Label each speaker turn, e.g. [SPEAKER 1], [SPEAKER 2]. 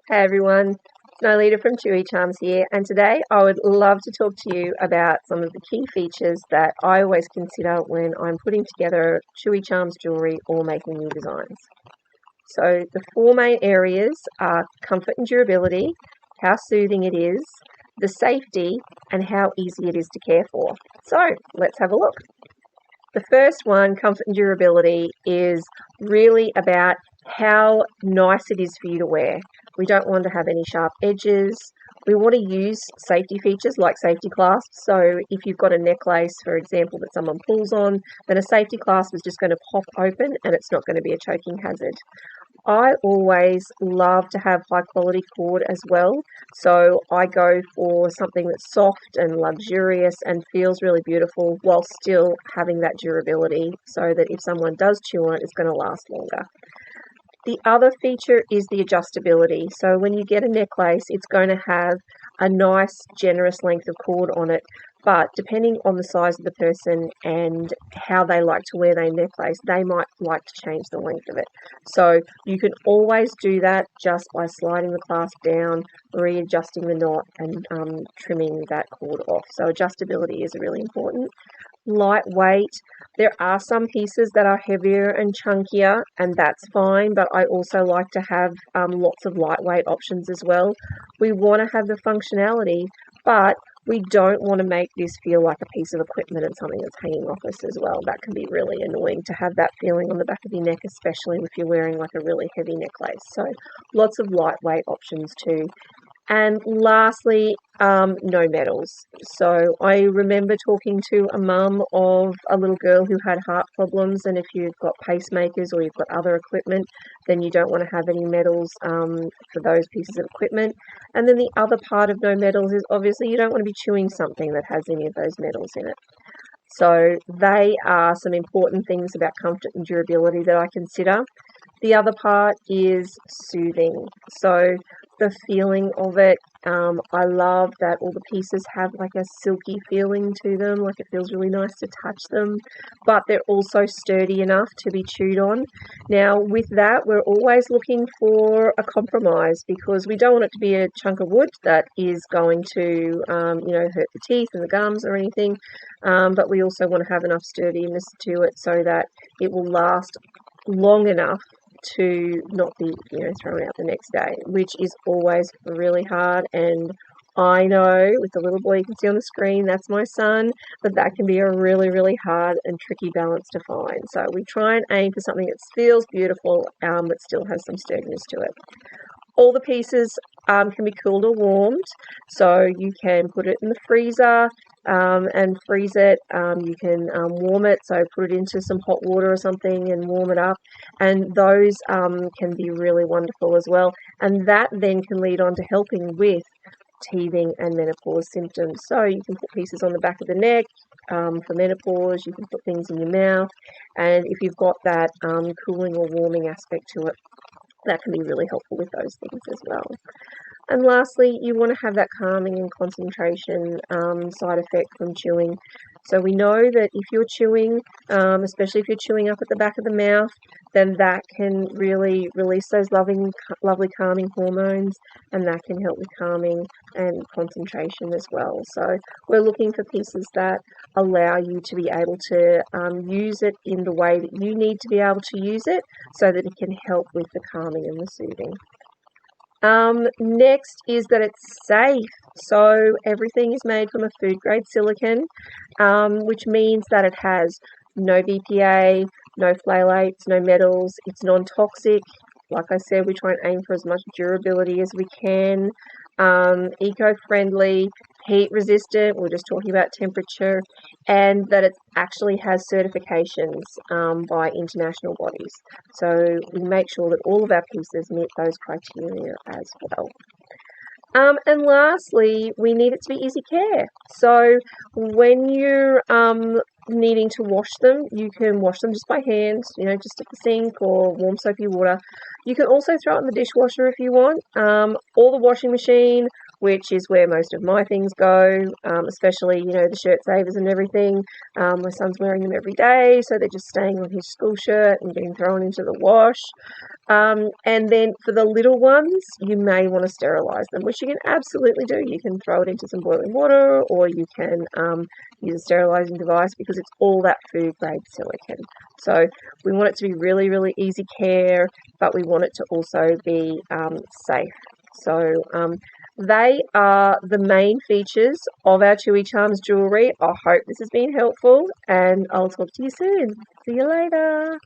[SPEAKER 1] Hey everyone, it's Nyleta from Chewy Charms here, and today I would love to talk to you about some of the key features that I always consider when I'm putting together Chewy Charms jewellery or making new designs. So the four main areas are comfort and durability, how soothing it is, the safety, and how easy it is to care for. So let's have a look. The first one, comfort and durability, is really about how nice it is for you to wear. We don't want to have any sharp edges. We want to use safety features like safety clasps. So if you've got a necklace, for example, that someone pulls on, then a safety clasp is just going to pop open and it's not going to be a choking hazard. I always love to have high quality cord as well, so I go for something that's soft and luxurious and feels really beautiful while still having that durability so that if someone does chew on it, it's going to last longer. The other feature is the adjustability. So when you get a necklace, it's going to have a nice generous length of cord on it, but depending on the size of the person and how they like to wear their necklace, they might like to change the length of it. So you can always do that just by sliding the clasp down, readjusting the knot and trimming that cord off. So adjustability is really important. Lightweight. There are some pieces that are heavier and chunkier, and that's fine, but I also like to have lots of lightweight options as well. We want to have the functionality, but we don't want to make this feel like a piece of equipment and something that's hanging off us as well. That can be really annoying to have that feeling on the back of your neck, especially if you're wearing like a really heavy necklace. So lots of lightweight options too. And lastly, no metals. So I remember talking to a mum of a little girl who had heart problems, and if you've got pacemakers or you've got other equipment, then you don't want to have any metals for those pieces of equipment. And then the other part of no metals is obviously you don't want to be chewing something that has any of those metals in it. So they are some important things about comfort and durability that I consider. The other part is soothing. So the feeling of it, I love that all the pieces have like a silky feeling to them, like it feels really nice to touch them, but they're also sturdy enough to be chewed on. Now with that, we're always looking for a compromise because we don't want it to be a chunk of wood that is going to, hurt the teeth and the gums or anything, but we also want to have enough sturdiness to it so that it will last long enough to not be thrown out the next day, which is always really hard. And I know with the little boy you can see on the screen, that's my son, but that can be a really, really hard and tricky balance to find. So we try and aim for something that feels beautiful but still has some sturdiness to it. All the pieces can be cooled or warmed, so you can put it in the freezer and freeze it. You can warm it, so put it into some hot water or something and warm it up, and those can be really wonderful as well. And that then can lead on to helping with teething and menopause symptoms. So you can put pieces on the back of the neck for menopause, you can put things in your mouth, and if you've got that cooling or warming aspect to it, that can be really helpful with those things as well. And lastly, you want to have that calming and concentration side effect from chewing. So we know that if you're chewing, especially if you're chewing up at the back of the mouth, then that can really release those lovely calming hormones, and that can help with calming and concentration as well. So we're looking for pieces that allow you to be able to use it in the way that you need to be able to use it so that it can help with the calming and the soothing. Next is that it's safe. So everything is made from a food grade silicone, which means that it has no BPA, no phthalates, no metals. It's non-toxic. Like I said, we try and aim for as much durability as we can. Eco-friendly, heat resistant, we're just talking about temperature, and that it actually has certifications by international bodies. So we make sure that all of our pieces meet those criteria as well. And lastly, we need it to be easy care. So when you're needing to wash them, you can wash them just by hand, just at the sink or warm soapy water. You can also throw it in the dishwasher if you want, or the washing machine, which is where most of my things go, especially, you know, the shirt savers and everything. My son's wearing them every day, so they're just staying on his school shirt and being thrown into the wash. And then for the little ones, you may want to sterilize them, which you can absolutely do. You can throw it into some boiling water, or you can use a sterilizing device, because it's all that food grade silicone. So we want it to be really, really easy care, but we want it to also be safe. So they are the main features of our Chewy Charms jewellery. I hope this has been helpful, and I'll talk to you soon. See you later.